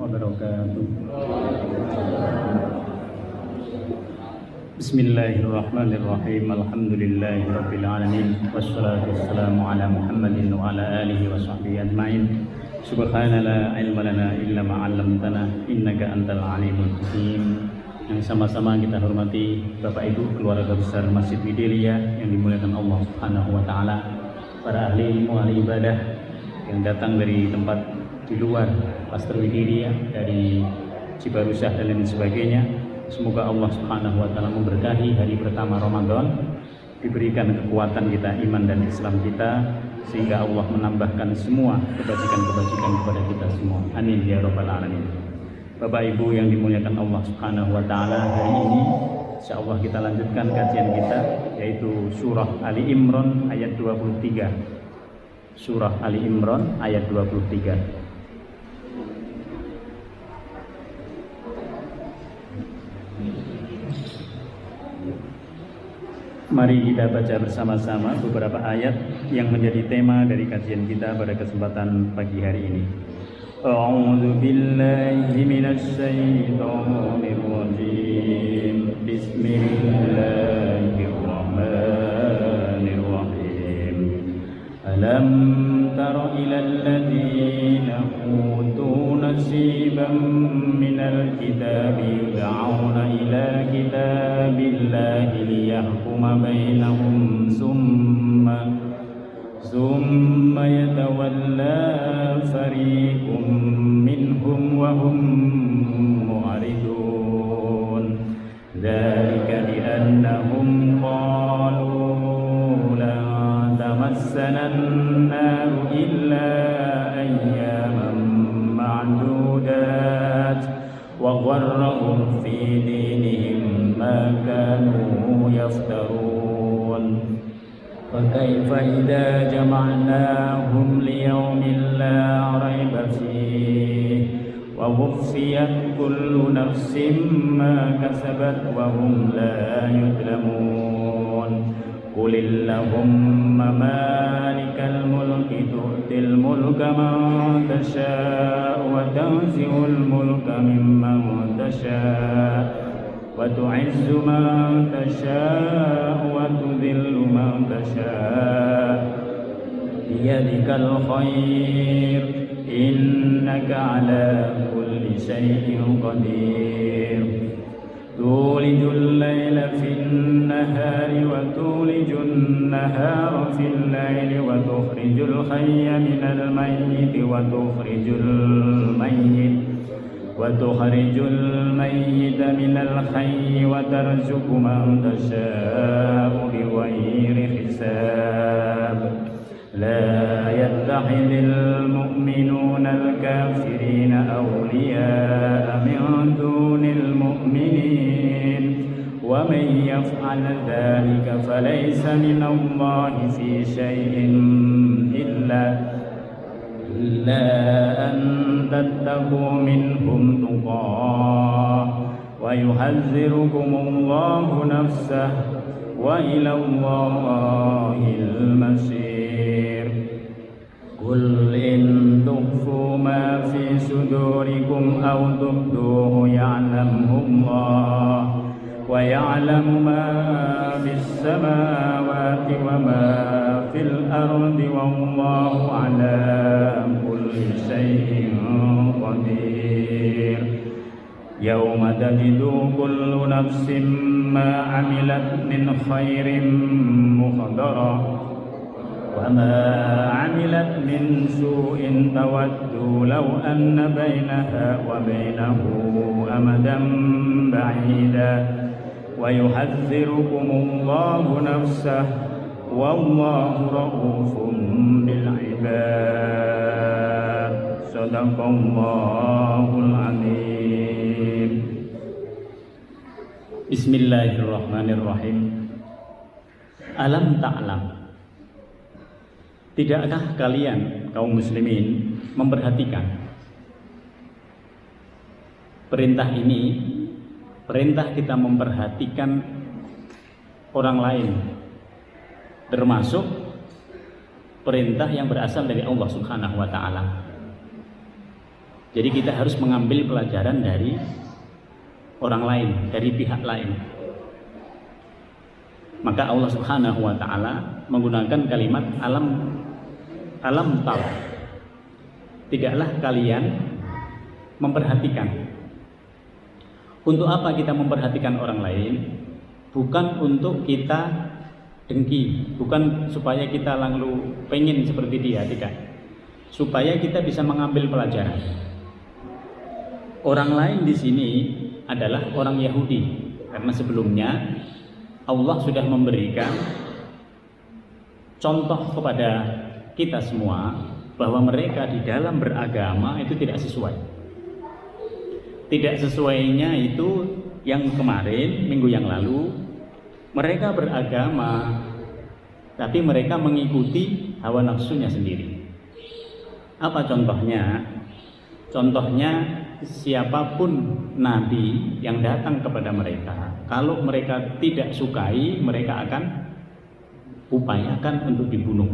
wabarakatuh. Bismillahirrahmanirrahim. Alhamdulillahirabbil alamin. Wassalatu wassalamu ala Muhammadin wa ala alihi wa sahbihi ajmain. Subhanallah la ilma lana illa ma 'allamtana innaka antal alimul hakim. Yang sama-sama kita hormati Bapak Ibu keluarga besar Masjid Widilia yang dimuliakan Allah Subhanahu wa taala, para ahli ilmu, ahli ibadah yang datang dari tempat di luar Pastor Widilia, dari Cibarusah dan lain sebagainya. Semoga Allah Subhanahu wa taala memberkahi hari pertama Ramadan, diberikan kekuatan kita, iman dan Islam kita, sehingga Allah menambahkan semua kebajikan-kebajikan kepada kita semua. Amin ya rabbal alamin. Bapak Ibu yang dimuliakan Allah Subhanahu wa taala, hari ini insyaallah kita lanjutkan kajian kita, yaitu surah Ali Imran ayat 23. Surah Ali Imran ayat 23. Mari kita baca bersama-sama beberapa ayat yang menjadi tema dari kajian kita pada kesempatan pagi hari ini. A'udzu billahi minasy syaithanir rajim. Bismillahirrahmanirrahim. Alam tara ilal ladzina utu nasiban minal kitabi yud'auna ila kitabillahi liyahkuma bainahum ثم يتولى فريق منهم وهم معرضون ذلك بأنهم قالوا لا تمسنا النار إلا أياما معدودات وغرهم في دينهم ما كانوا يفترون فكيف إذا جمعناهم ليوم لا ريب فيه ووفيت كل نفس ما كسبت وهم لا يظلمون قل اللهم مالك الملك تؤتي الملك من تشاء وتنزع الملك ممن تشاء وتعز من تشاء وتذل من تشاء بيدك الخير إنك على كل شيء قدير تولج الليل في النهار وتولج النهار في الليل وتخرج الحي من الميت وتخرج الميت من الحي وترزق من تشاء بغير حساب لا يتخذ المؤمنون الكافرين أولياء من دون المؤمنين ومن يفعل ذلك فليس من الله في شيء إلا أن تتقوا منهم تقاه ويحذركم الله نفسه وإلى الله المصير قل إن تخفوا ما في صدوركم أو تبدوه يعلمه الله ويعلم ما في السماوات وما في الأرض والله على كل شيء قدير يوم تجد كل نفس ما عملت من خير محضرا وما عملت من سوء تود لو أن بينها وبينه أمدا بعيدا ويحذركم الله نفسه والله رؤوف بالعباد صدق الله العظيم. Bismillahirrahmanirrahim. Alam ta'lam, tidakkah kalian kaum muslimin memperhatikan perintah ini, perintah kita memperhatikan orang lain, termasuk perintah yang berasal dari Allah Subhanahu wa taala. Jadi kita harus mengambil pelajaran dari orang lain, dari pihak lain. Maka Allah Subhanahu wa taala menggunakan kalimat alam tar. Tidaklah kalian memperhatikan. Untuk apa kita memperhatikan orang lain? Bukan untuk kita dengki, bukan supaya kita lalu pengen seperti dia, tidak. Supaya kita bisa mengambil pelajaran. Orang lain di sini adalah orang Yahudi, karena sebelumnya Allah sudah memberikan contoh kepada kita semua bahwa mereka di dalam beragama itu tidak sesuai. Tidak sesuainya itu yang kemarin, minggu yang lalu, mereka beragama tapi mereka mengikuti hawa nafsunya sendiri. Apa contohnya? Contohnya siapapun nabi yang datang kepada mereka, kalau mereka tidak sukai, mereka akan upayakan untuk dibunuh.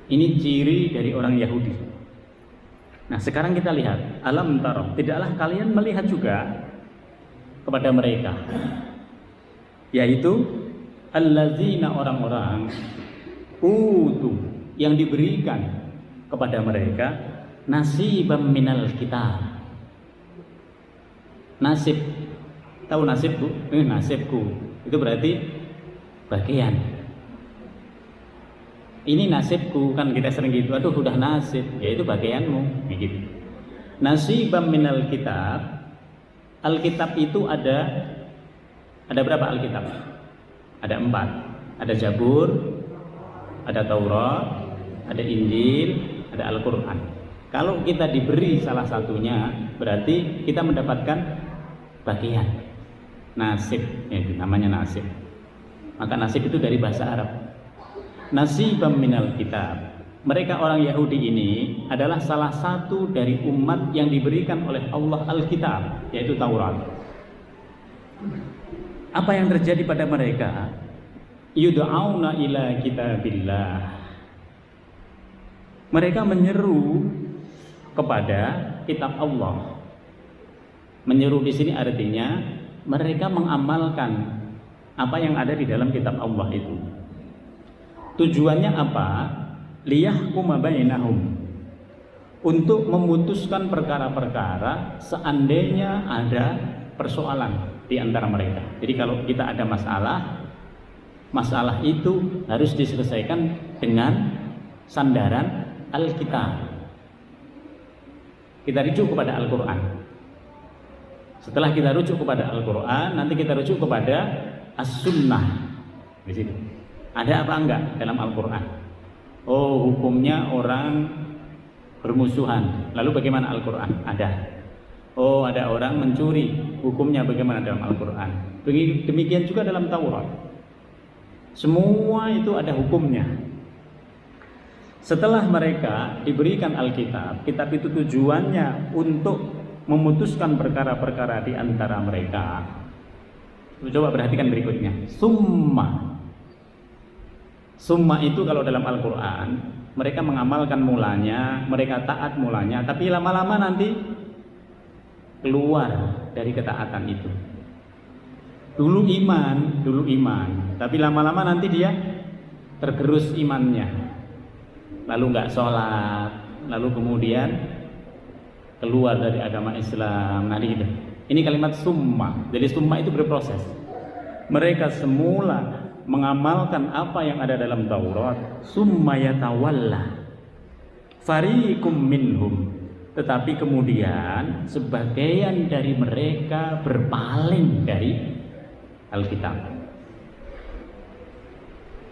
Ini ciri dari orang Yahudi. Nah, sekarang kita lihat, alam taro, tidaklah kalian melihat juga kepada mereka, yaitu allazina, orang-orang utu, yang diberikan kepada mereka nasibam minal kitab. Nasib, tahu nasibku? Nasibku itu berarti bagian. Ini nasibku, kan kita sering gitu, aduh udah nasib, ya itu bagianmu, gitu. Nasibam minal kitab. Alkitab itu ada berapa Alkitab? Ada 4. Ada Zabur, ada Taurat, ada Injil, ada Al-Quran. Kalau kita diberi salah satunya, berarti kita mendapatkan bagian. Nasib, ya, itu namanya nasib. Maka nasib itu dari bahasa Arab. Nasibam minal kitab. Mereka orang Yahudi ini adalah salah satu dari umat yang diberikan oleh Allah Alkitab, yaitu Taurat. Apa yang terjadi pada mereka? Yud'auna ila kitabillah. Mereka menyeru kepada kitab Allah. Menyeru di sini artinya mereka mengamalkan apa yang ada di dalam kitab Allah itu. Tujuannya apa? Liyahkuma bainahum, untuk memutuskan perkara-perkara seandainya ada persoalan di antara mereka. Jadi kalau kita ada masalah itu harus diselesaikan dengan sandaran Alkitab. Kita rujuk kepada Al-Quran. Setelah kita rujuk kepada Al-Quran, nanti kita rujuk kepada As-Sunnah. Di sini ada apa enggak dalam Al-Quran? Oh, hukumnya orang bermusuhan. Lalu bagaimana Al-Quran? Ada. Oh, ada orang mencuri. Hukumnya bagaimana dalam Al-Quran? Demikian juga dalam Taurat. Semua itu ada hukumnya. Setelah mereka diberikan Alkitab, kitab itu tujuannya untuk memutuskan perkara-perkara di antara mereka. Coba perhatikan berikutnya. Summa itu kalau dalam Al-Quran, mereka mengamalkan mulanya, mereka taat mulanya, tapi lama-lama nanti keluar dari ketaatan itu. Dulu iman, tapi lama-lama nanti dia tergerus imannya, lalu nggak sholat, lalu kemudian keluar dari agama Islam. Nah, gitu. Ini kalimat summa. Jadi summa itu berproses. Mereka semula mengamalkan apa yang ada dalam Taurat, summa yatawalla fariqum minhum, tetapi kemudian sebagian dari mereka berpaling dari Alkitab.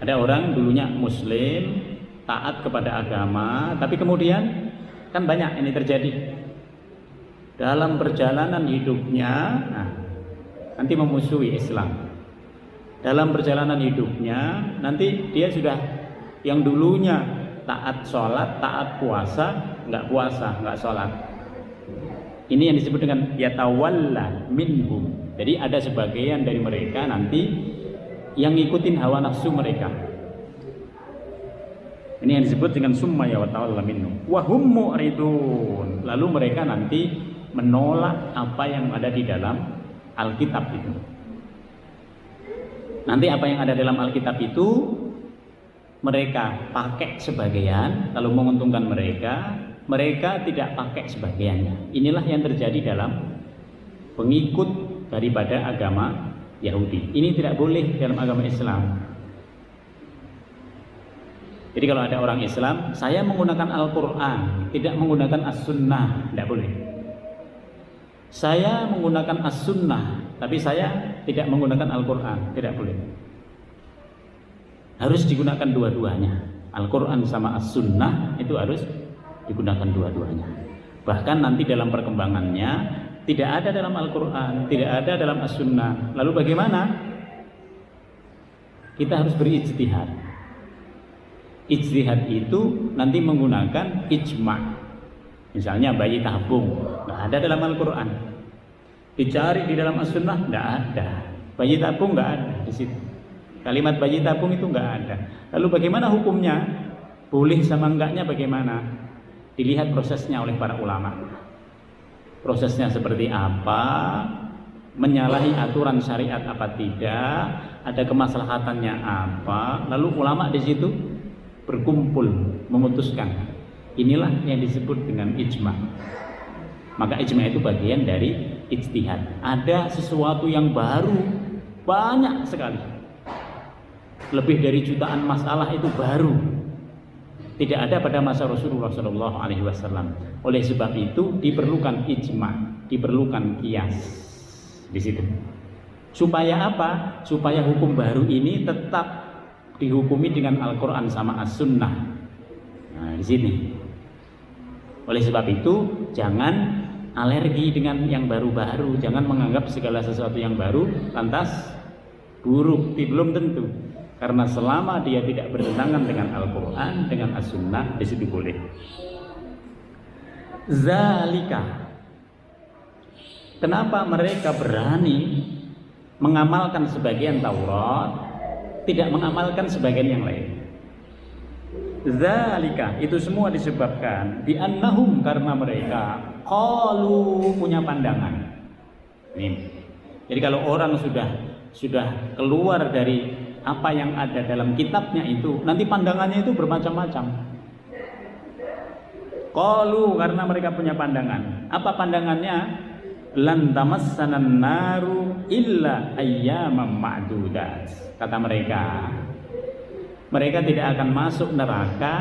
Ada orang dulunya muslim, taat kepada agama, tapi kemudian kan banyak ini terjadi dalam perjalanan hidupnya, nanti memusuhi Islam. Dalam perjalanan hidupnya nanti dia sudah yang dulunya taat sholat, taat puasa, nggak puasa, nggak sholat. Ini yang disebut dengan yatawalla minhum. Jadi ada sebagian dari mereka nanti yang ngikutin hawa nafsu mereka. Ini yang disebut dengan summa ya wa ta'ala minhu. Wa hum mu'ridun. Lalu mereka nanti menolak apa yang ada di dalam Alkitab itu. Nanti apa yang ada dalam Alkitab itu mereka pakai sebagian, kalau menguntungkan mereka tidak pakai sebagiannya. Inilah yang terjadi dalam pengikut daripada agama Yahudi. Ini tidak boleh dalam agama Islam. Jadi kalau ada orang Islam, saya menggunakan Al-Quran, tidak menggunakan As-Sunnah, tidak boleh. Saya menggunakan As-Sunnah, tapi saya tidak menggunakan Al-Quran, tidak boleh. Harus digunakan dua-duanya. Al-Quran sama As-Sunnah itu harus digunakan dua-duanya. Bahkan nanti dalam perkembangannya tidak ada dalam Al-Quran, tidak ada dalam As-Sunnah. Lalu bagaimana? Kita harus berijtihad. Ijtihad itu nanti menggunakan ijma'. Misalnya bayi tabung, nggak ada dalam Al-Quran. Dicari di dalam As-Sunnah, nggak ada. Bayi tabung nggak ada di situ. Kalimat bayi tabung itu nggak ada. Lalu bagaimana hukumnya? Boleh sama enggaknya bagaimana? Dilihat prosesnya oleh para ulama. Prosesnya seperti apa? Menyalahi aturan syariat apa tidak? Ada kemaslahatannya apa? Lalu ulama di situ berkumpul memutuskan. Inilah yang disebut dengan ijma'. Maka ijma' itu bagian dari ijtihad. Ada sesuatu yang baru, banyak sekali, lebih dari jutaan masalah itu baru, tidak ada pada masa Rasulullah SAW. Oleh sebab itu diperlukan ijma', diperlukan qiyas di situ. Supaya apa? Supaya hukum baru ini tetap dihukumi dengan Al-Quran sama As-Sunnah. Nah, di sini. Oleh sebab itu, jangan alergi dengan yang baru-baru, jangan menganggap segala sesuatu yang baru lantas buruk. Belum tentu. Karena selama dia tidak bertentangan dengan Al-Quran, dengan As-Sunnah, di situ boleh. Zalika. Kenapa mereka berani mengamalkan sebagian Taurat, tidak mengamalkan sebagian yang lain? Zalika, itu semua disebabkan bi annahum, karena mereka qalu, punya pandangan. Nih. Jadi kalau orang sudah keluar dari apa yang ada dalam kitabnya itu, nanti pandangannya itu bermacam-macam. Qalu, karena mereka punya pandangan. Apa pandangannya? Lan tamassanan naru illa ayyamam ma'dudat. Kata mereka tidak akan masuk neraka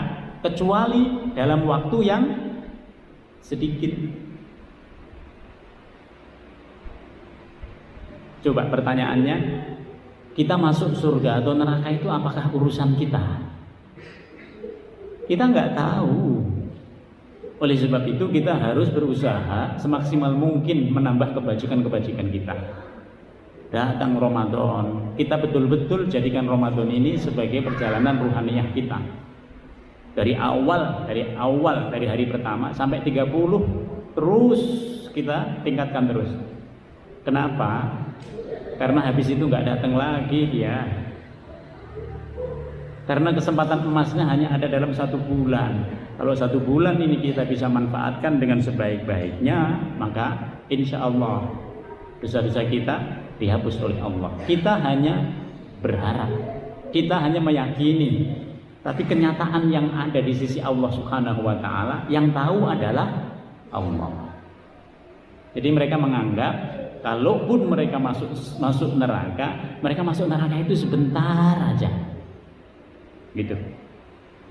kecuali dalam waktu yang sedikit. Coba pertanyaannya, kita masuk surga atau neraka itu apakah urusan kita? Kita nggak tahu. Oleh sebab itu kita harus berusaha semaksimal mungkin menambah kebajikan-kebajikan kita. Datang Ramadan, kita betul-betul jadikan Ramadan ini sebagai perjalanan ruhaniyah kita. Dari awal dari hari pertama sampai 30 terus kita tingkatkan terus. Kenapa? Karena habis itu nggak datang lagi dia. Karena kesempatan emasnya hanya ada dalam 1 bulan. Kalau 1 bulan ini kita bisa manfaatkan dengan sebaik-baiknya, maka insya Allah dosa-dosa kita dihapus oleh Allah. Kita hanya berharap, kita hanya meyakini, tapi kenyataan yang ada di sisi Allah Subhanahu wa Ta'ala, yang tahu adalah Allah. Jadi mereka menganggap kalaupun mereka masuk neraka, mereka masuk neraka itu sebentar aja, gitu.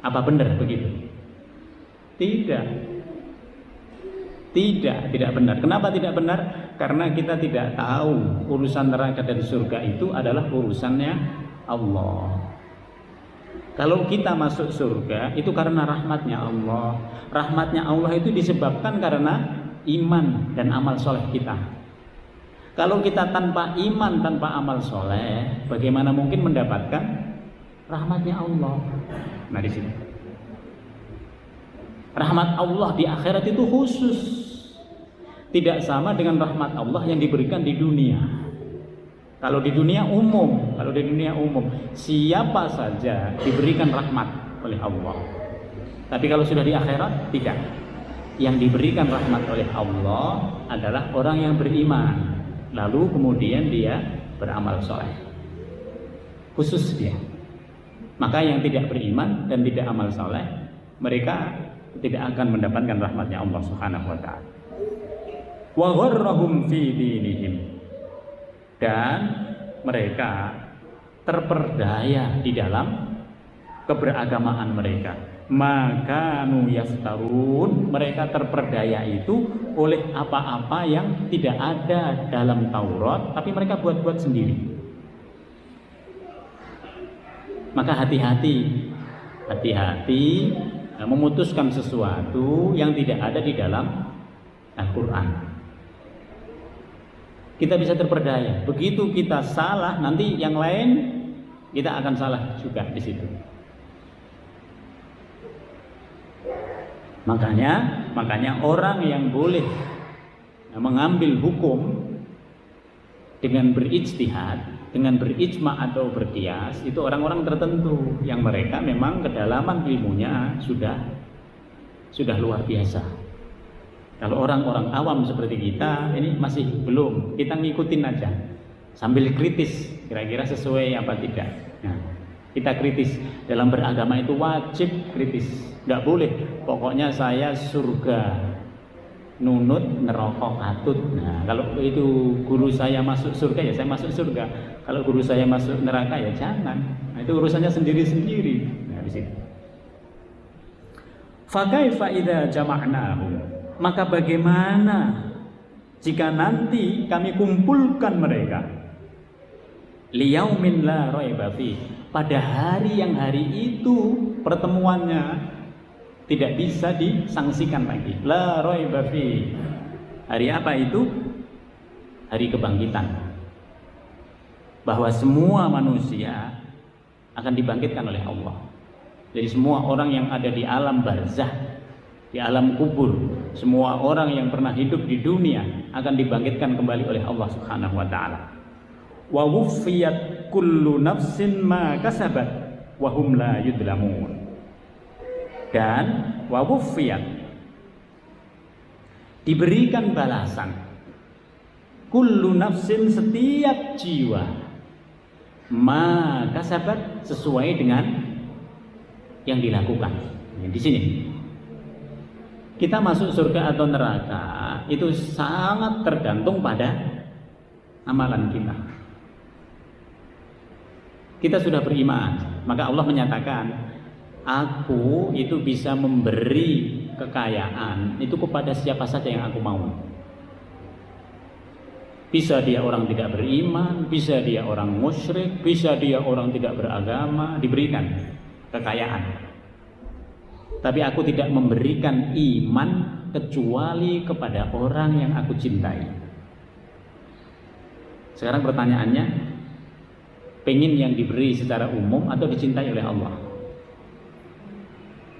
Apa benar begitu? Tidak benar. Kenapa tidak benar? Karena kita tidak tahu urusan neraka dan surga itu adalah urusannya Allah. Kalau kita masuk surga itu karena rahmatnya Allah. Rahmatnya Allah itu disebabkan karena iman dan amal soleh kita. Kalau kita tanpa iman, tanpa amal soleh, bagaimana mungkin mendapatkan rahmatnya Allah? Nah, di sini rahmat Allah di akhirat itu khusus, tidak sama dengan rahmat Allah yang diberikan di dunia. Kalau di dunia umum, siapa saja diberikan rahmat oleh Allah. Tapi kalau sudah di akhirat, tidak. Yang diberikan rahmat oleh Allah adalah orang yang beriman, lalu kemudian dia beramal soleh, khusus dia. Maka yang tidak beriman dan tidak amal soleh, mereka tidak akan mendapatkan rahmatnya Allah Subhanahu wa ta'ala. Wa gharrahum fi dinihim, dan mereka terperdaya di dalam keberagamaan mereka. Maka nu yaftarun, mereka terperdaya itu oleh apa-apa yang tidak ada dalam Taurat, tapi mereka buat-buat sendiri. Maka hati-hati memutuskan sesuatu yang tidak ada di dalam Al-Quran. Kita bisa terperdaya. Begitu kita salah, nanti yang lain kita akan salah juga di situ. Makanya orang yang boleh mengambil hukum dengan berijtihad, dengan berijma atau berkias, itu orang-orang tertentu yang mereka memang kedalaman ilmunya sudah luar biasa. Kalau orang-orang awam seperti kita ini masih belum, kita ngikutin aja sambil kritis, kira-kira sesuai apa tidak. Nah, kita kritis dalam beragama itu wajib kritis, nggak boleh pokoknya saya surga nunut neraka katut. Nah, kalau itu guru saya masuk surga ya saya masuk surga, kalau guru saya masuk neraka ya jangan. Nah, itu urusannya sendiri-sendiri. Nah, di situ. Fa kaifa idza jama'nahum, maka bagaimana jika nanti kami kumpulkan mereka liyaumin la raiba fi, pada hari yang hari itu pertemuannya tidak bisa disangsikan lagi. La raiba fi. Hari apa itu? Hari kebangkitan. Bahwa semua manusia akan dibangkitkan oleh Allah. Jadi semua orang yang ada di alam barzah, di alam kubur, semua orang yang pernah hidup di dunia akan dibangkitkan kembali oleh Allah Subhanahu wa ta'ala. Wa wuffiyat kullu nafsin ma kasabat wa hum la yudlamun. Dan wa wuffiyat, diberikan balasan kullu nafsin, setiap jiwa, ma kasabat, sesuai dengan yang dilakukan. Di sini kita masuk surga atau neraka itu sangat tergantung pada amalan kita. Kita sudah beriman, maka Allah menyatakan, aku itu bisa memberi kekayaan itu kepada siapa saja yang aku mau. Bisa dia orang tidak beriman, bisa dia orang musyrik, bisa dia orang tidak beragama, diberikan kekayaan. Tapi aku tidak memberikan iman kecuali kepada orang yang aku cintai. Sekarang pertanyaannya, pengen yang diberi secara umum atau dicintai oleh Allah?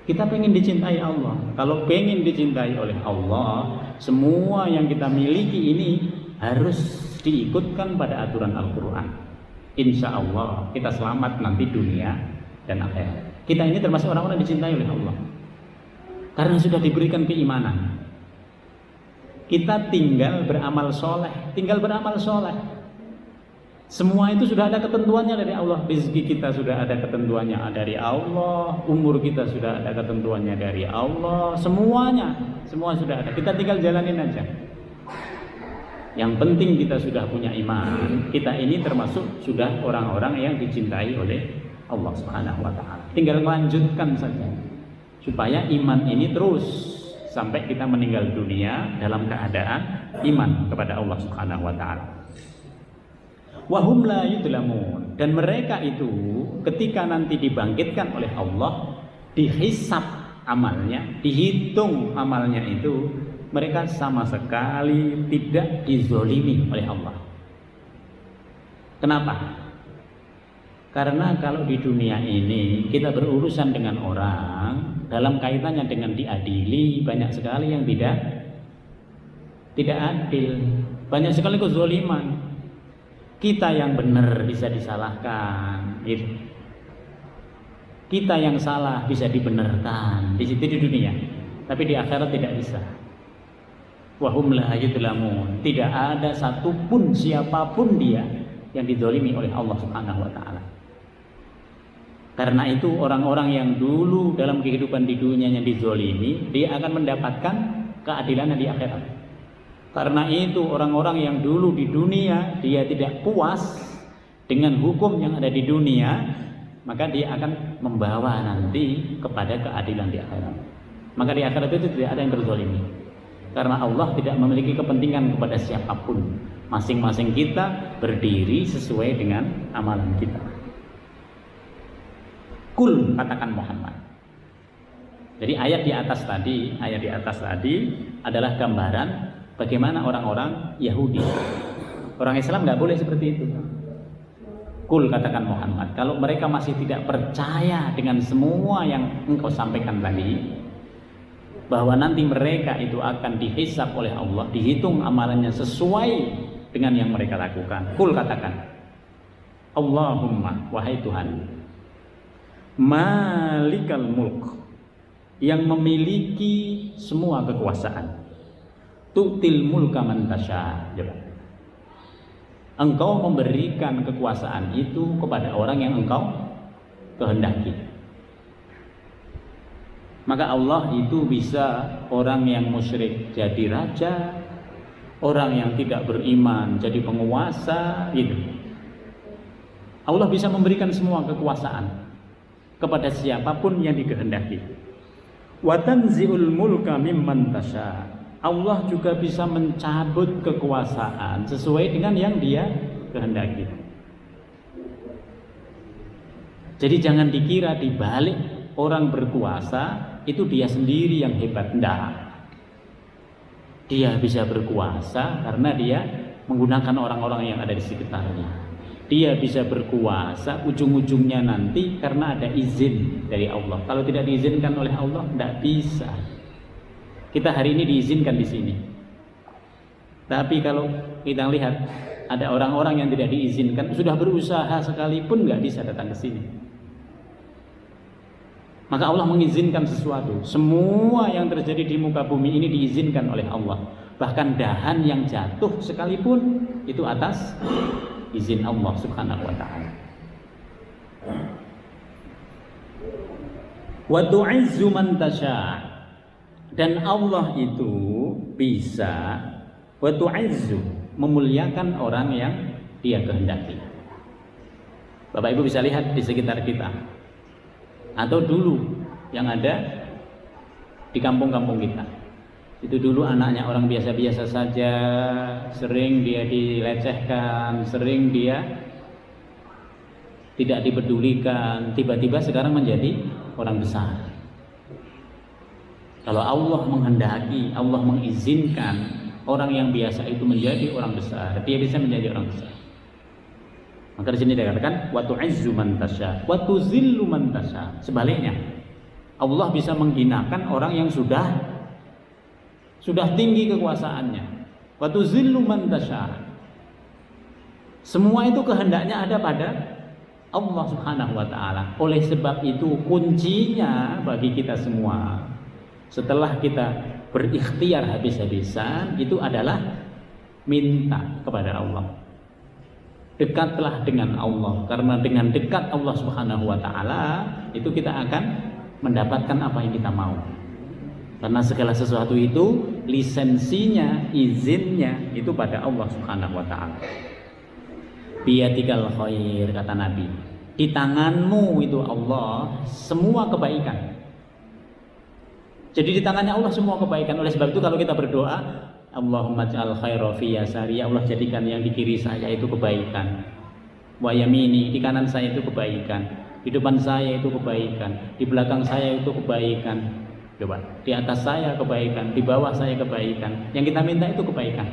Kita pengen dicintai Allah. Kalau pengen dicintai oleh Allah, semua yang kita miliki ini harus diikutkan pada aturan Al-Quran. Insya Allah kita selamat nanti dunia dan akhirat. Kita ini termasuk orang-orang yang dicintai oleh Allah karena sudah diberikan keimanan. Kita tinggal beramal soleh, Semua itu sudah ada ketentuannya dari Allah. Rezeki kita sudah ada ketentuannya dari Allah, umur kita sudah ada ketentuannya dari Allah, semua sudah ada. Kita tinggal jalanin aja. Yang penting kita sudah punya iman. Kita ini termasuk sudah orang-orang yang dicintai oleh Allah Subhanahu wa ta'ala. Tinggal melanjutkan saja supaya iman ini terus sampai kita meninggal dunia dalam keadaan iman kepada Allah Subhanahu wa ta'ala. Wahum la yudlamun, dan mereka itu ketika nanti dibangkitkan oleh Allah, dihisab amalnya, dihitung amalnya itu, mereka sama sekali tidak dizolimi oleh Allah. Kenapa? Karena kalau di dunia ini kita berurusan dengan orang, dalam kaitannya dengan diadili, banyak sekali yang tidak adil, banyak sekali kezoliman. Kita yang benar bisa disalahkan, gitu. kita yang salah bisa dibenarkan di situ di dunia, tapi di akhirat tidak bisa. Wahum la yudlamun, tidak ada satupun siapapun dia yang dizalimi oleh Allah Subhanahu wa taala. Karena itu orang-orang yang dulu dalam kehidupan di dunianya dizalimi, dia akan mendapatkan keadilan di akhirat. Karena itu orang-orang yang dulu di dunia dia tidak puas dengan hukum yang ada di dunia, maka dia akan membawa nanti kepada keadilan di akhirat. Maka di akhirat itu tidak ada yang terzalimi. Karena Allah tidak memiliki kepentingan kepada siapapun. Masing-masing kita berdiri sesuai dengan amalan kita. Kul, katakan Muhammad. Jadi ayat di atas tadi adalah gambaran bagaimana orang-orang Yahudi. Orang Islam nggak boleh seperti itu. Kul, katakan Muhammad, kalau mereka masih tidak percaya dengan semua yang engkau sampaikan tadi, bahwa nanti mereka itu akan dihisab oleh Allah, dihitung amalannya sesuai dengan yang mereka lakukan. Kul, katakan, Allahumma, wahai Tuhan, Malikal mulk, yang memiliki semua kekuasaan, tu'til mulka man tasya. Engkau memberikan kekuasaan itu kepada orang yang engkau kehendaki. Maka Allah itu bisa orang yang musyrik jadi raja, orang yang tidak beriman jadi penguasa, gitu. Allah bisa memberikan semua kekuasaan kepada siapapun yang dikehendaki. Wa tanzi'ul mulka mimman tasya. Allah juga bisa mencabut kekuasaan sesuai dengan yang Dia kehendaki. Jadi jangan dikira di balik orang berkuasa itu dia sendiri yang hebat. Enggak. Dia bisa berkuasa karena dia menggunakan orang-orang yang ada di sekitarnya. Dia bisa berkuasa ujung-ujungnya nanti karena ada izin dari Allah. Kalau tidak diizinkan oleh Allah, tidak bisa. Kita hari ini diizinkan di sini. Tapi kalau kita lihat ada orang-orang yang tidak diizinkan, sudah berusaha sekalipun nggak bisa datang ke sini. Maka Allah mengizinkan sesuatu. Semua yang terjadi di muka bumi ini diizinkan oleh Allah. Bahkan dahan yang jatuh sekalipun itu atas izin Allah Subhanahu wa taala. Wa tu'izzu man tasya. Dan Allah itu bisa wa tu'izzu, memuliakan orang yang Dia kehendaki. Bapak Ibu bisa lihat di sekitar kita, atau dulu yang ada di kampung-kampung kita. Itu dulu anaknya orang biasa-biasa saja, sering dia dilecehkan, sering dia tidak dipedulikan, tiba-tiba sekarang menjadi orang besar. Kalau Allah menghendaki, Allah mengizinkan orang yang biasa itu menjadi orang besar, dia bisa menjadi orang besar. Maka di sini dikatakan wa tu'izzu man tasya wa tuzillu man tasya. Sebaliknya, Allah bisa menghinakan orang yang sudah tinggi kekuasaannya. Wa tuzillu man tasya. Semua itu kehendaknya ada pada Allah Subhanahu wa taala. Oleh sebab itu kuncinya bagi kita semua, setelah kita berikhtiar habis-habisan, itu adalah minta kepada Allah. Dekatlah dengan Allah, karena dengan dekat Allah Subhanahu wa taala itu kita akan mendapatkan apa yang kita mau. Karena segala sesuatu itu lisensinya, izinnya itu pada Allah Subhanahu wa taala. Biyadikal khair, kata Nabi. Di tanganmu itu Allah semua kebaikan. Jadi di tangannya Allah semua kebaikan. Oleh sebab itu kalau kita berdoa, Allahumma ja'al khaira fi yasari, ya Allah jadikan yang di kiri saya itu kebaikan. Wa yamini, di kanan saya itu kebaikan. Di depan saya itu kebaikan. Di belakang saya itu kebaikan. Coba, di atas saya kebaikan, di bawah saya kebaikan. Yang kita minta itu kebaikan.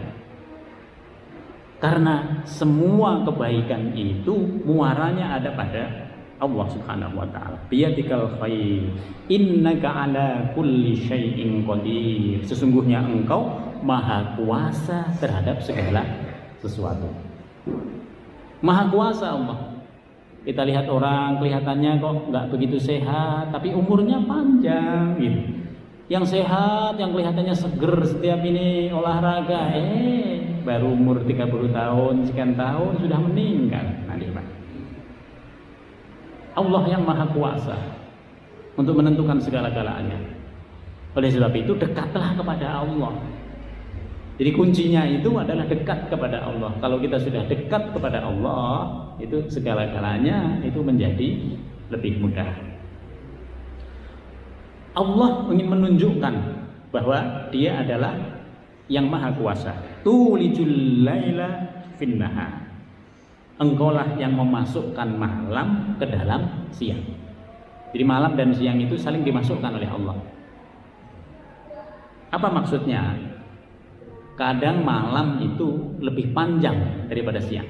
Karena semua kebaikan itu muaranya ada pada Allah Subhanahu wa taala. Biyadikal khair, innaka ala kulli syai'in qadir. Sesungguhnya engkau maha kuasa terhadap segala sesuatu. Maha kuasa Allah. Kita lihat orang kelihatannya kok nggak begitu sehat, tapi umurnya panjang gitu. Yang sehat, yang kelihatannya seger setiap ini olahraga, baru umur 30 tahun, sekian tahun sudah meninggal. Allah yang maha kuasa untuk menentukan segala-galanya. Oleh sebab itu dekatlah kepada Allah. Jadi kuncinya itu adalah dekat kepada Allah. Kalau kita sudah dekat kepada Allah, itu segala-galanya itu menjadi lebih mudah. Allah ingin menunjukkan bahwa Dia adalah yang maha kuasa. Tulijul laila fin nahar. Engkaulah yang memasukkan malam ke dalam siang. Jadi malam dan siang itu saling dimasukkan oleh Allah. Apa maksudnya? Kadang malam itu lebih panjang daripada siang.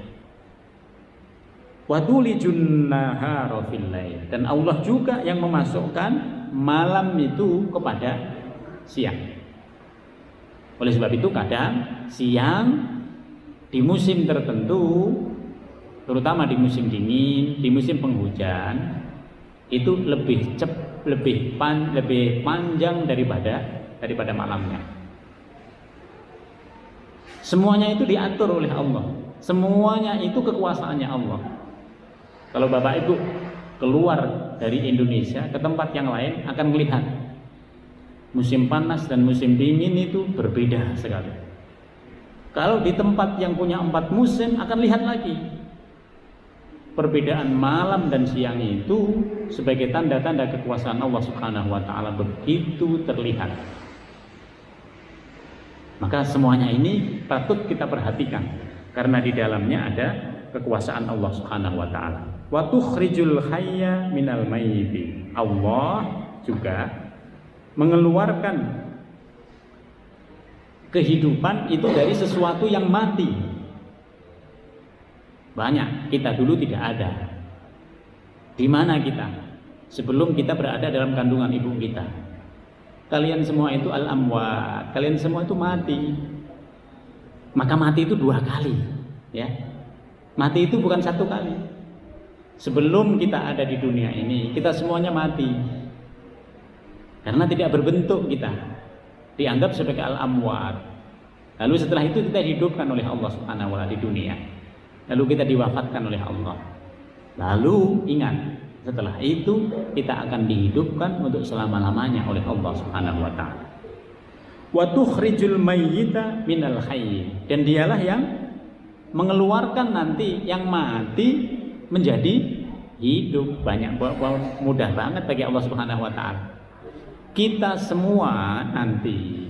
Wa tulijun nahara fil lail. Dan Allah juga yang memasukkan malam itu kepada siang. Oleh sebab itu kadang siang di musim tertentu, terutama di musim dingin, di musim penghujan, itu lebih panjang daripada malamnya. Semuanya itu diatur oleh Allah. Semuanya itu kekuasaannya Allah. Kalau Bapak Ibu keluar dari Indonesia ke tempat yang lain akan melihat musim panas dan musim dingin itu berbeda sekali. Kalau di tempat yang punya 4 musim akan lihat lagi perbedaan malam dan siang itu sebagai tanda-tanda kekuasaan Allah Subhanahu wa taala begitu terlihat. Maka semuanya ini patut kita perhatikan karena di dalamnya ada kekuasaan Allah Subhanahu wa taala. Wa tukhrijul hayya minal mayyit. Allah juga mengeluarkan kehidupan itu dari sesuatu yang mati. Banyak kita dulu tidak ada. Di mana kita? Sebelum kita berada dalam kandungan ibu kita. Kalian semua itu al-amwat, kalian semua itu mati. Maka mati itu 2 kali, ya. Mati itu bukan 1 kali. Sebelum kita ada di dunia ini, kita semuanya mati. Karena tidak berbentuk kita. Dianggap sebagai al-amwat. Lalu setelah itu kita dihidupkan oleh Allah Subhanahu wa taala di dunia. Lalu kita diwafatkan oleh Allah. Lalu ingat, setelah itu kita akan dihidupkan untuk selama-lamanya oleh Allah Subhanahu wa taala. Wa tukhrijul mayyita minal hayy. Dan dialah yang mengeluarkan nanti yang mati menjadi hidup. Mudah banget bagi Allah Subhanahu wa taala. Kita semua nanti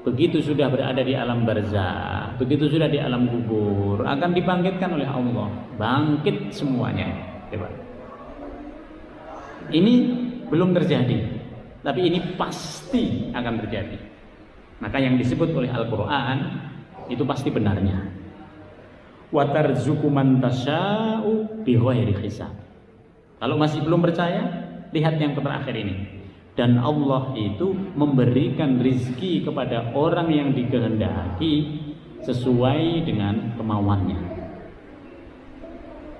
begitu sudah berada di alam barzakh, begitu sudah di alam kubur, akan dibangkitkan oleh Allah. Bangkit semuanya. Coba. Ini belum terjadi, tapi ini pasti akan terjadi. Maka yang disebut oleh Al-Quran itu pasti benarnya. Wa tarzuqu man tasya'u bighairi hisab. Kalau masih belum percaya, lihat yang terakhir ini. Dan Allah itu memberikan rizki kepada orang yang dikehendaki sesuai dengan kemauannya.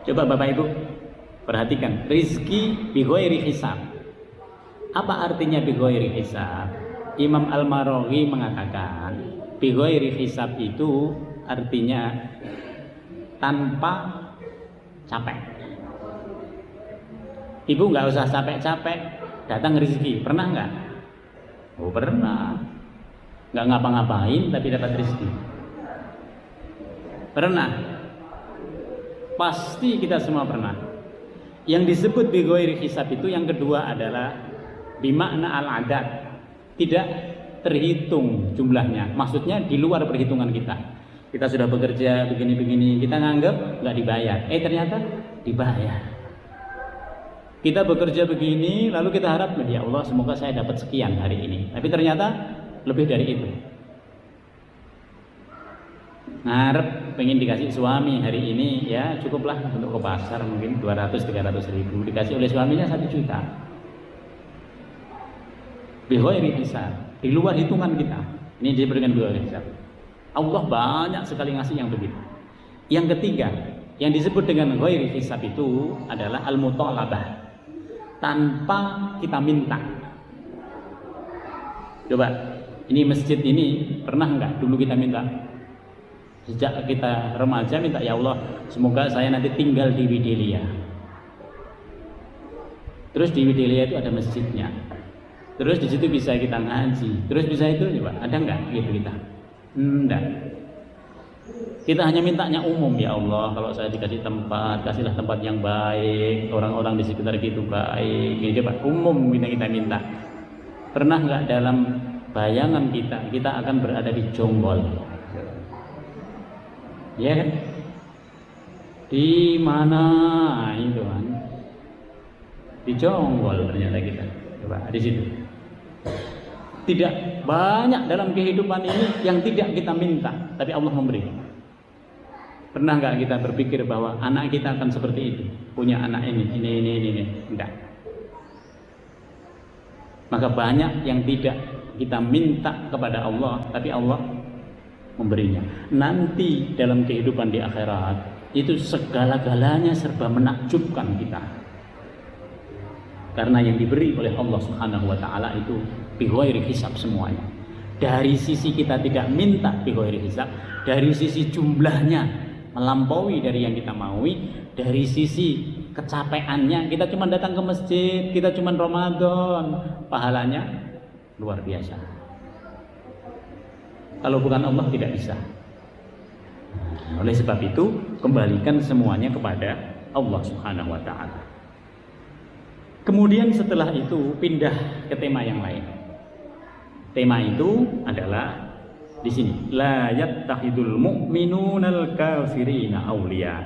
Coba Bapak Ibu perhatikan, rizki bighairi hisab. Apa artinya bighairi hisab? Imam Al-Maraghi mengatakan bighairi hisab itu artinya tanpa capek. Ibu nggak usah capek-capek datang rezeki, pernah nggak? Oh pernah. Nggak ngapa-ngapain tapi dapat rezeki. Pernah. Pasti kita semua pernah. Yang disebut bighairi hisab itu yang kedua adalah bimakna al-adat, tidak terhitung jumlahnya. Maksudnya di luar perhitungan kita. Kita sudah bekerja begini-begini, kita nganggap nggak dibayar. Ternyata dibayar. Kita bekerja begini, lalu kita harap, ya Allah semoga saya dapat sekian hari ini. Tapi ternyata lebih dari itu. Ngarep pengen dikasih suami hari ini, ya cukuplah untuk ke pasar mungkin 200-300 ribu. Dikasih oleh suaminya 1 juta. Bighairi hisab, di luar hitungan kita. Ini disebut dengan bighairi hisab. Allah banyak sekali ngasih yang begitu. Yang ketiga, Yang disebut dengan ghairi hisab itu adalah al-muthalabah, tanpa kita minta. Coba, ini masjid ini pernah enggak dulu kita minta? Sejak kita remaja minta, ya Allah semoga saya nanti tinggal di Widelia. Terus di Widelia itu ada masjidnya. Terus di situ bisa kita ngaji. Terus bisa itu, coba ada enggak gitu kita? Enggak. Kita hanya mintanya umum, ya Allah kalau saya dikasih tempat, kasihlah tempat yang baik, orang-orang di sekitar itu baik. Ini coba umum kita minta. Pernah enggak dalam bayangan kita akan berada di Jonggol? Ya kan? Di mana itu kan? Di Jonggol ternyata kita. Coba di situ. Tidak banyak dalam kehidupan ini yang tidak kita minta, tapi Allah memberi. Pernah nggak kita berpikir bahwa anak kita akan seperti itu, punya anak ini. Enggak. Maka banyak yang tidak kita minta kepada Allah, tapi Allah memberinya. Nanti dalam kehidupan di akhirat itu segala-galanya serba menakjubkan kita. Karena yang diberi oleh Allah Subhanahu wa taala itu bighairi hisab semuanya. Dari sisi kita tidak minta bighairi hisab, dari sisi jumlahnya melampaui dari yang kita maui, dari sisi kecapeannya kita cuma datang ke masjid, kita cuma Ramadan, pahalanya luar biasa. Kalau bukan Allah tidak bisa. Oleh sebab itu kembalikan semuanya kepada Allah Subhanahu wa taala. Kemudian setelah itu pindah ke tema yang lain. Tema itu adalah di sini, la yattakhidul mu'minunal kafirina auliya.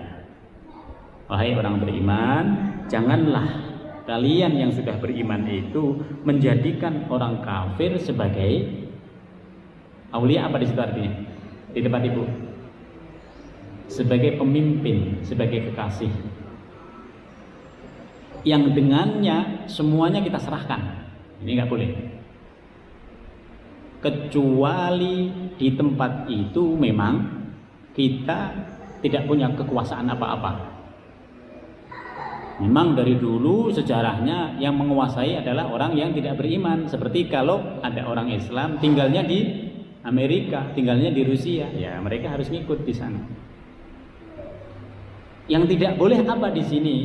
Wahai orang beriman, janganlah kalian yang sudah beriman itu menjadikan orang kafir sebagai aulia. Apa di situ artinya? Di tempat Ibu, sebagai pemimpin, sebagai kekasih, yang dengannya semuanya kita serahkan. Ini nggak boleh, kecuali di tempat itu memang kita tidak punya kekuasaan apa-apa. Memang dari dulu sejarahnya yang menguasai adalah orang yang tidak beriman. Seperti kalau ada orang Islam tinggalnya di Amerika, tinggalnya di Rusia, ya mereka harus ngikut di sana. Yang tidak boleh apa di sini?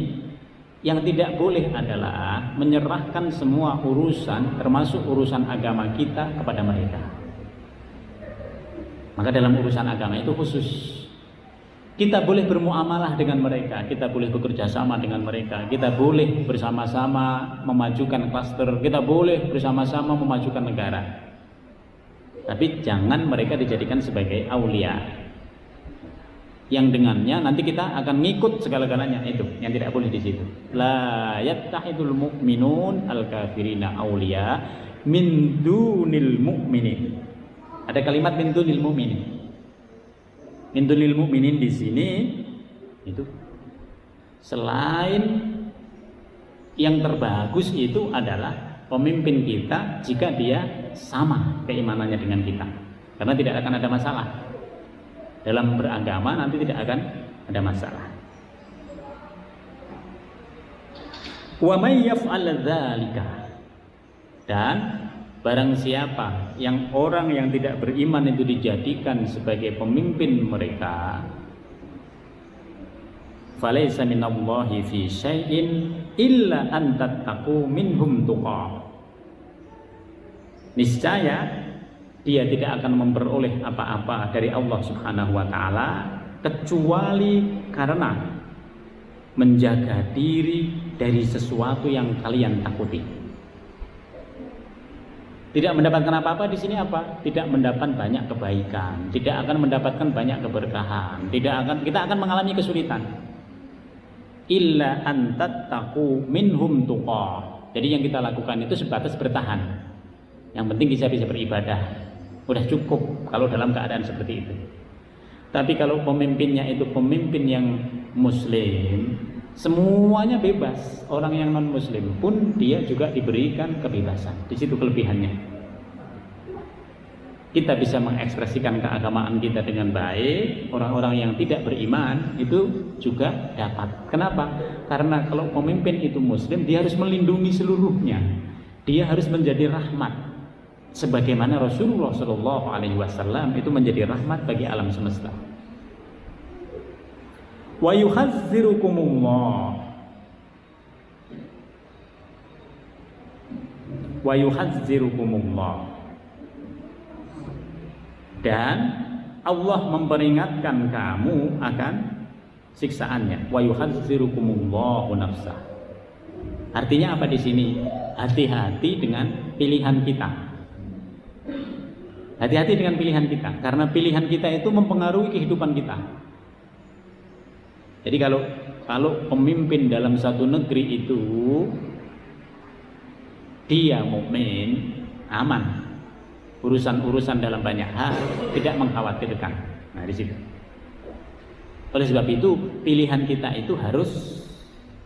Yang tidak boleh adalah menyerahkan semua urusan, termasuk urusan agama kita, kepada mereka. Maka dalam urusan agama itu khusus. Kita boleh bermuamalah dengan mereka, kita boleh bekerja sama dengan mereka, kita boleh bersama-sama memajukan klaster, kita boleh bersama-sama memajukan negara. Tapi jangan mereka dijadikan sebagai aulia, yang dengannya nanti kita akan ngikut segala-galanya. Itu yang tidak boleh di situ. La yattahidul mu'minun al-kafirina auliya min dunil mu'minin. Ada kalimat min dunil mu'minin. Min dunil mu'minin di sini itu selain yang terbagus itu adalah pemimpin kita jika dia sama keimanannya dengan kita. Karena tidak akan ada masalah. Dalam beragama nanti tidak akan ada masalah. Wa may yaf'al dzalika, dan barang siapa yang orang yang tidak beriman itu dijadikan sebagai pemimpin mereka, falaysa minallahi fi syai'in illa an tattaqu minhum tuqa. Niscaya dia tidak akan memperoleh apa-apa dari Allah Subhanahu wa taala kecuali karena menjaga diri dari sesuatu yang kalian takuti. Tidak mendapatkan apa-apa di sini apa? Tidak mendapat banyak kebaikan, tidak akan mendapatkan banyak keberkahan, kita akan mengalami kesulitan. Illa an tattaqu minhum tuqa. Jadi yang kita lakukan itu sebatas bertahan. Yang penting kita bisa beribadah. Udah cukup kalau dalam keadaan seperti itu. Tapi kalau pemimpinnya itu pemimpin yang muslim, semuanya bebas. Orang yang non muslim pun dia juga diberikan kebebasan. Di situ kelebihannya. kita bisa mengekspresikan keagamaan kita dengan baik, orang-orang yang tidak beriman itu juga dapat. Kenapa? Karena kalau pemimpin itu muslim, dia harus melindungi seluruhnya. Dia harus menjadi rahmat. Sebagaimana Rasulullah Shallallahu Alaihi Wasallam itu menjadi rahmat bagi alam semesta. Wa yuhadzirukumullah. Wa yuhadzirukumullah. Dan Allah memperingatkan kamu akan siksaannya. Wa yuhadzirukumullahu nafsah. Artinya apa di sini? Hati-hati dengan pilihan kita. Hati-hati dengan pilihan kita, karena pilihan kita itu mempengaruhi kehidupan kita. Jadi kalau pemimpin dalam satu negeri itu dia mukmin, aman. Urusan-urusan dalam banyak hal tidak mengkhawatirkan. Nah, di situ. Oleh sebab itu, pilihan kita itu harus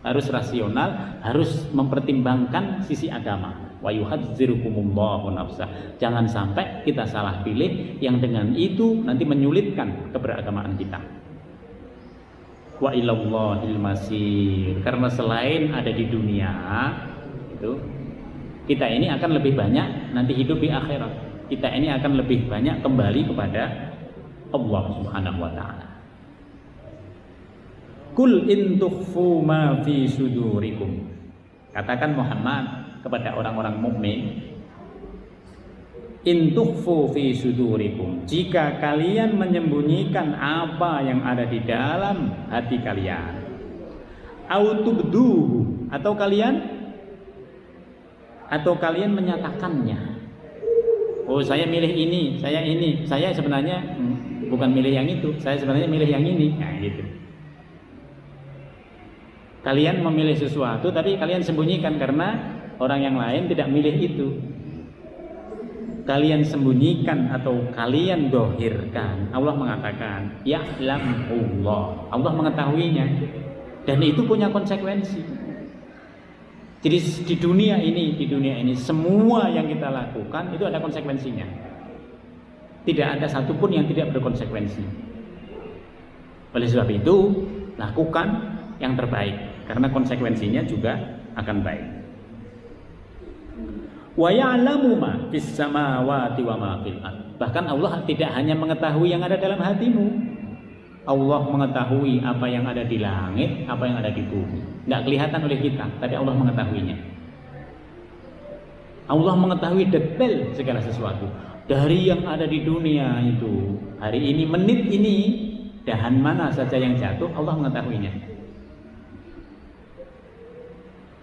rasional, harus mempertimbangkan sisi agama. Wa yuhadzirukumullahu nafsah. Jangan sampai kita salah pilih yang dengan itu nanti menyulitkan keberagamaan kita. Wa ilallahil masir. Karena selain ada di dunia itu, kita ini akan lebih banyak nanti hidup di akhirat. Kita ini akan lebih banyak kembali kepada Allah Subhanahu wa taala. Kul in tukhfu ma fi sudurikum. Katakan Muhammad kepada orang-orang mukmin, in tukhfu fi sudurikum. Jika kalian menyembunyikan apa yang ada di dalam hati kalian, au tubduhu, atau kalian menyatakannya. Oh, saya milih ini, saya sebenarnya bukan milih yang itu, saya sebenarnya milih yang ini. Nah, gitu. Kalian memilih sesuatu tapi kalian sembunyikan karena orang yang lain tidak milih itu. Kalian sembunyikan atau kalian dohirkan. Allah mengatakan, ya'lamullah. Allah mengetahuinya. Dan itu punya konsekuensi. Jadi di dunia ini semua yang kita lakukan itu ada konsekuensinya. Tidak ada satupun yang tidak berkonsekuensi. Oleh sebab itu, lakukan yang terbaik karena konsekuensinya juga akan baik. Wa ya'lamu ma fis samawati wa ma fil ardh. Bahkan Allah tidak hanya mengetahui yang ada dalam hatimu. Allah mengetahui apa yang ada di langit, apa yang ada di bumi. Tidak kelihatan oleh kita, tapi Allah mengetahuinya. Allah mengetahui detail segala sesuatu. Dari yang ada di dunia itu, hari ini, menit ini, dahan mana saja yang jatuh, Allah mengetahuinya.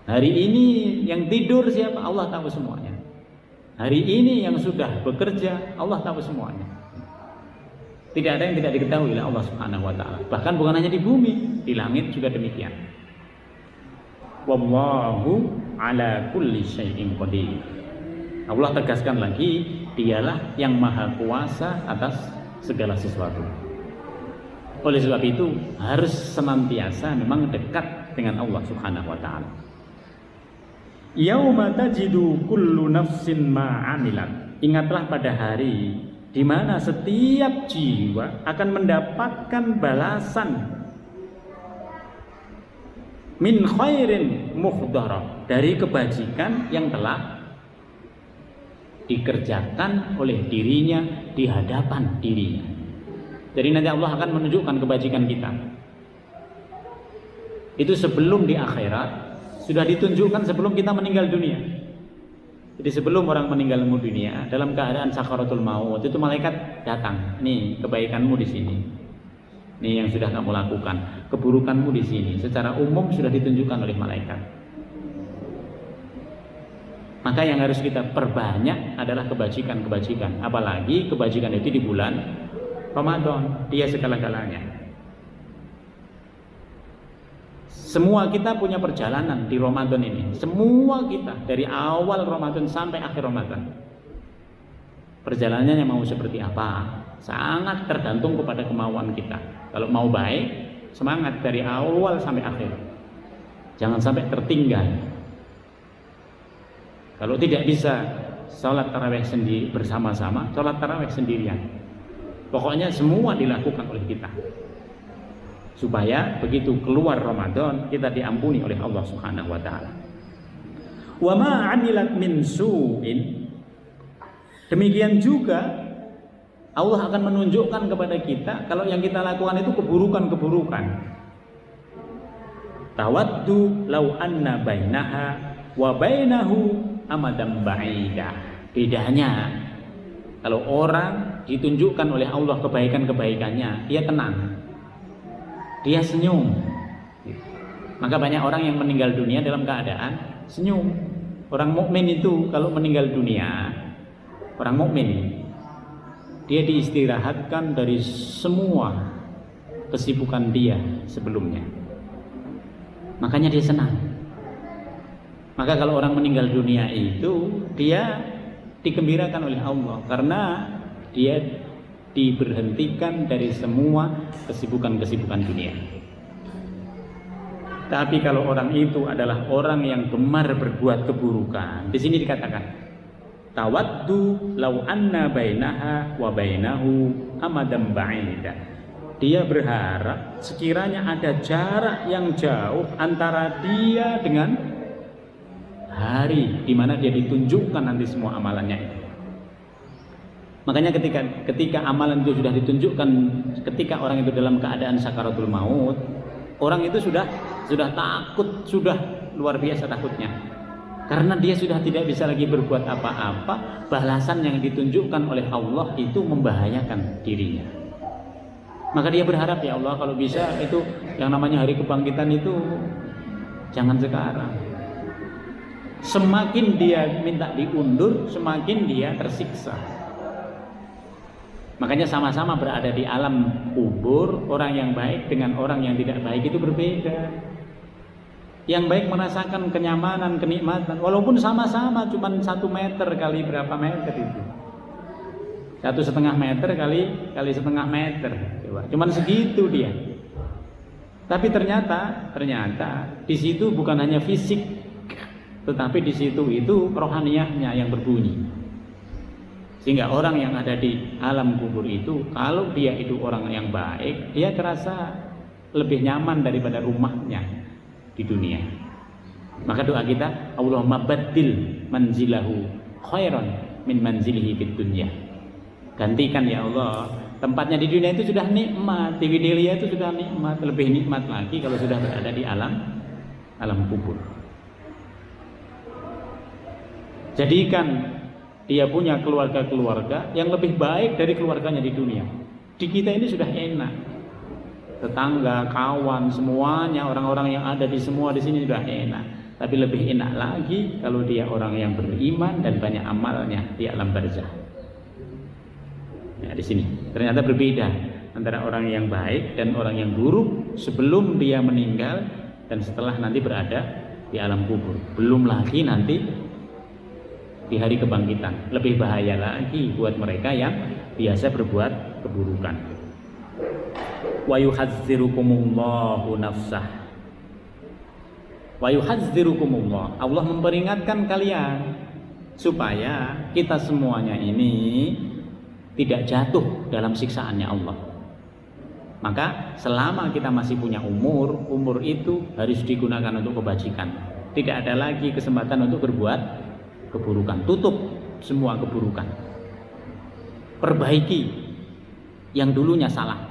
Hari ini yang tidur siapa? Allah tahu semuanya. Hari ini yang sudah bekerja, Allah tahu semuanya. Tidak ada yang tidak diketahui oleh Allah Subhanahu wa taala. Bahkan bukan hanya di bumi, di langit juga demikian. Wallahu ala kulli syai'in qadir. Allah tegaskan lagi, dialah yang maha kuasa atas segala sesuatu. Oleh sebab itu, harus senantiasa memang dekat dengan Allah Subhanahu wa taala. Yauma tajidu kullu nafsin ma 'amilat. Ingatlah pada hari di mana setiap jiwa akan mendapatkan balasan min khairin muhdharah, dari kebajikan yang telah dikerjakan oleh dirinya di hadapan dirinya. Jadi nanti Allah akan menunjukkan kebajikan kita. Itu sebelum di akhirat sudah ditunjukkan sebelum kita meninggal dunia. Jadi sebelum orang meninggal dunia dalam keadaan sakaratul maut itu malaikat datang, nih kebaikanmu di sini, nih yang sudah kamu lakukan, keburukanmu di sini. Secara umum sudah ditunjukkan oleh malaikat. Maka yang harus kita perbanyak adalah kebajikan-kebajikan. Apalagi kebajikan itu di bulan Ramadan, dia segala-galanya. Semua kita punya perjalanan di Ramadan ini. Semua kita dari awal Ramadan sampai akhir Ramadan. Perjalanannya mau seperti apa? Sangat tergantung kepada kemauan kita. Kalau mau baik, semangat dari awal sampai akhir. Jangan sampai tertinggal. Kalau tidak bisa sholat tarawih sendiri bersama-sama, sholat tarawih sendirian. Pokoknya semua dilakukan oleh kita, supaya begitu keluar Ramadan kita diampuni oleh Allah Subhanahu wa taala. Wa ma 'amilat min su'in, demikian juga Allah akan menunjukkan kepada kita kalau yang kita lakukan itu keburukan-keburukan. Tawaddu law anna bainaha wa bainahu amadan ba'ida. Bedanya kalau orang ditunjukkan oleh Allah kebaikan-kebaikannya, dia tenang, dia senyum. Maka banyak orang yang meninggal dunia dalam keadaan senyum. Orang mukmin itu kalau meninggal dunia, orang mukmin dia diistirahatkan dari semua kesibukan dia sebelumnya. Makanya dia senang. Maka kalau orang meninggal dunia itu dia digembirakan oleh Allah karena dia diberhentikan dari semua kesibukan-kesibukan dunia. Tapi kalau orang itu adalah orang yang gemar berbuat keburukan, di sini dikatakan tawaddu law anna bainaha wa bainahu amadan ba'ida. Dia berharap sekiranya ada jarak yang jauh antara dia dengan hari di mana dia ditunjukkan nanti semua amalannya itu. Makanya ketika amalan itu sudah ditunjukkan, ketika orang itu dalam keadaan sakaratul maut, orang itu sudah takut, sudah luar biasa takutnya. Karena dia sudah tidak bisa lagi berbuat apa-apa, balasan yang ditunjukkan oleh Allah itu membahayakan dirinya. Maka dia berharap, ya Allah kalau bisa itu yang namanya hari kebangkitan itu jangan sekarang. Semakin dia minta diundur, semakin dia tersiksa. Makanya sama-sama berada di alam kubur, orang yang baik dengan orang yang tidak baik itu berbeda. Yang baik merasakan kenyamanan, kenikmatan, walaupun sama-sama cuma 1 meter kali berapa meter itu, 1,5 meter kali 1,5 meter, cuman segitu dia. Tapi ternyata di situ bukan hanya fisik, tetapi di situ itu rohaniyahnya yang berbunyi. Sehingga orang yang ada di alam kubur itu, kalau dia itu orang yang baik, dia terasa lebih nyaman daripada rumahnya di dunia. Maka doa kita, Allahumma baddil manzilahu khairan min manzilihi fid dunya. Gantikan ya Allah, tempatnya di dunia itu sudah nikmat, di Widilia itu sudah nikmat, lebih nikmat lagi kalau sudah berada di alam kubur. Jadikan dia punya keluarga-keluarga yang lebih baik dari keluarganya di dunia. Di kita ini sudah enak, tetangga, kawan, semuanya, orang-orang yang ada di semua di sini sudah enak. Tapi lebih enak lagi kalau dia orang yang beriman dan banyak amalnya di alam barzah. Ya, di sini ternyata berbeda antara orang yang baik dan orang yang buruk sebelum dia meninggal dan setelah nanti berada di alam kubur. Belum lagi nanti di hari kebangkitan, lebih bahaya lagi buat mereka yang biasa berbuat keburukan. Wa yuhadzirukumullahu nafsah. Wa yuhadzirukumullah. Allah memperingatkan kalian supaya kita semuanya ini tidak jatuh dalam siksaannya Allah. Maka selama kita masih punya umur itu harus digunakan untuk kebajikan. Tidak ada lagi kesempatan untuk berbuat keburukan. Tutup semua keburukan. Perbaiki yang dulunya salah.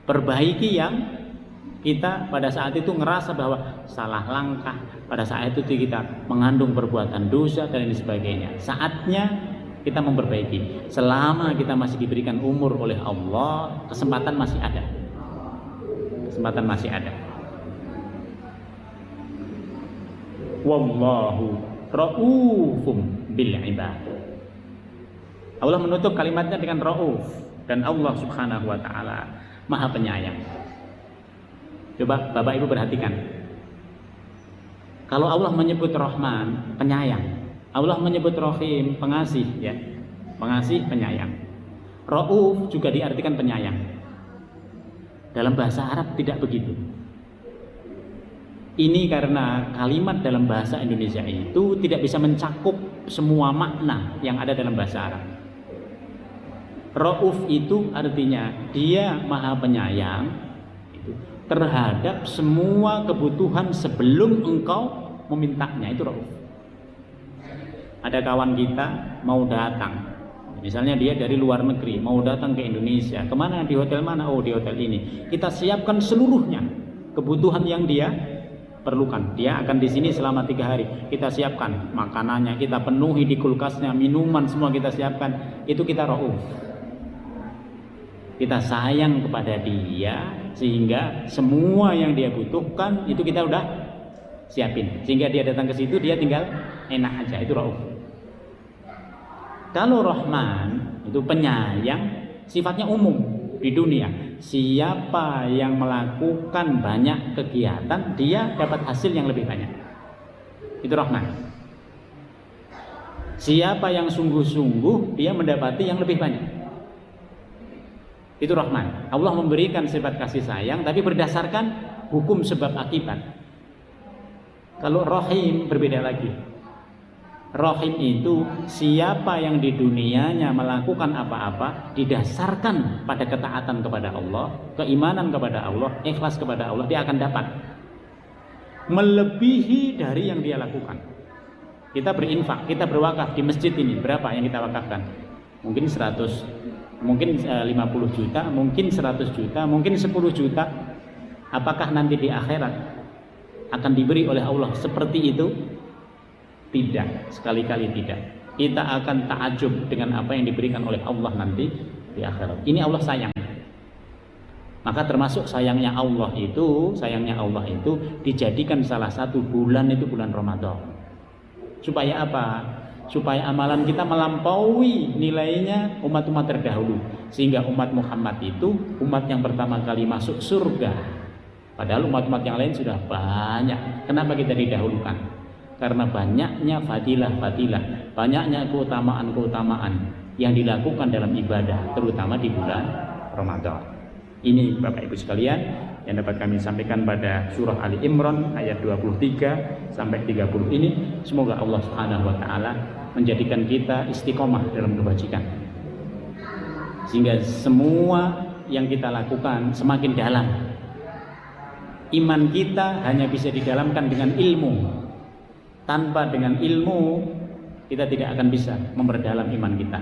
Perbaiki yang kita pada saat itu ngerasa bahwa salah langkah, pada saat itu kita mengandung perbuatan dosa dan lain sebagainya. Saatnya kita memperbaiki. Selama kita masih diberikan umur oleh Allah, kesempatan masih ada. Kesempatan masih ada. Wallahu Ra'ufum bil ibad. Allah menutup kalimatnya dengan Ra'uf, dan Allah Subhanahu wa taala Maha Penyayang. Coba Bapak Ibu perhatikan. Kalau Allah menyebut Rahman, penyayang. Allah menyebut Rahim, pengasih, ya. Pengasih, penyayang. Ra'uf juga diartikan penyayang. Dalam bahasa Arab tidak begitu. Ini karena kalimat dalam bahasa Indonesia itu tidak bisa mencakup semua makna yang ada dalam bahasa Arab. Rauf itu artinya dia maha penyayang itu terhadap semua kebutuhan sebelum engkau memintanya, itu Rauf. Ada kawan kita mau datang, misalnya dia dari luar negeri mau datang ke Indonesia, kemana, di hotel mana? Oh, di hotel ini. Kita siapkan seluruhnya kebutuhan yang dia perlukan. Dia akan di sini selama 3 hari. Kita siapkan makanannya, kita penuhi di kulkasnya, minuman semua kita siapkan. Itu kita rauf. Kita sayang kepada dia sehingga semua yang dia butuhkan itu kita udah siapin. Sehingga dia datang ke situ dia tinggal enak aja. Itu rauf. Kalau Rahman itu penyayang, sifatnya umum di dunia. Siapa yang melakukan banyak kegiatan, dia dapat hasil yang lebih banyak. Itu Rahman. Siapa yang sungguh-sungguh, dia mendapati yang lebih banyak. Itu Rahman. Allah memberikan sifat kasih sayang, tapi berdasarkan hukum sebab akibat. Kalau Rahim berbeda lagi. Rahim itu siapa yang di dunianya melakukan apa-apa didasarkan pada ketaatan kepada Allah, keimanan kepada Allah, ikhlas kepada Allah, dia akan dapat melebihi dari yang dia lakukan. Kita berinfak, kita berwakaf di masjid ini, berapa yang kita wakafkan? Mungkin 100, mungkin 50 juta, mungkin 100 juta, mungkin 10 juta. Apakah nanti di akhirat akan diberi oleh Allah seperti itu? Tidak, sekali-kali tidak. Kita akan takjub dengan apa yang diberikan oleh Allah nanti di akhirat. Ini Allah sayang. Maka termasuk sayangnya Allah itu dijadikan salah satu bulan itu bulan Ramadan. Supaya apa? Supaya amalan kita melampaui nilainya umat-umat terdahulu. Sehingga umat Muhammad itu umat yang pertama kali masuk surga. Padahal umat-umat yang lain sudah banyak. Kenapa kita didahulukan? Karena banyaknya fadilah-fadilah, banyaknya keutamaan-keutamaan yang dilakukan dalam ibadah, terutama di bulan Ramadan. Ini Bapak Ibu sekalian yang dapat kami sampaikan pada surah Ali Imran ayat 23 sampai 30 ini. Semoga Allah Subhanahu wa taala menjadikan kita istiqomah dalam kebajikan. Sehingga semua yang kita lakukan semakin dalam. Iman kita hanya bisa didalamkan dengan ilmu. Tanpa dengan ilmu kita tidak akan bisa memperdalam iman kita.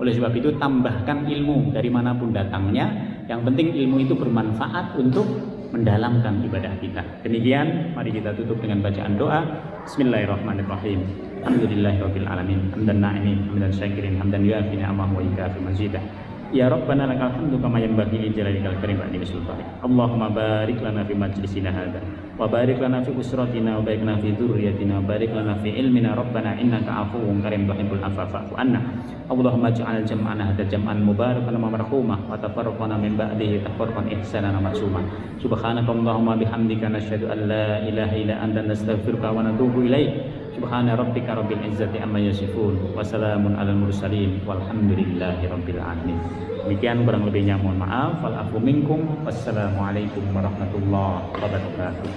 Oleh sebab itu tambahkan ilmu dari manapun datangnya. Yang penting ilmu itu bermanfaat untuk mendalamkan ibadah kita. Demikian, mari kita tutup dengan bacaan doa. Bismillahirrahmanirrahim. Alhamdulillahirabbil alamin. Hamdan na'imin, hamdan syakirin, hamdan yuafi ni'amahu wa yukafi mazidah. Ya Rabbana lakal hamdu kama yanbaghi li jalalika al-karim wa li sultanik. Allahumma barik lana fi majlisina hadza wa barik lana fi usratina wa barik lana fi dzurriyyatina wa barik lana fi ilmina Rabbana innaka afuwwun karim tuhibbul afwa fa'fu anna. Allahumma ij'al jam'ana hadza jam'an mubarakan wa marhumah wa tafarraqana min ba'dihi tafarruqan ihsanan maksuma. Subhanaka Allahumma bihamdika nasyhadu an la ilaha illa anta nastaghfiruka wa natubu ilaik. Subhana rabbika rabbil izzati amma yasifun wa salamun alal mursalin walhamdulillahi rabbil alamin. Demikian kurang lebihnya mohon maaf. Wal afu minkum. Wassalamualaikum warahmatullahi wabarakatuh.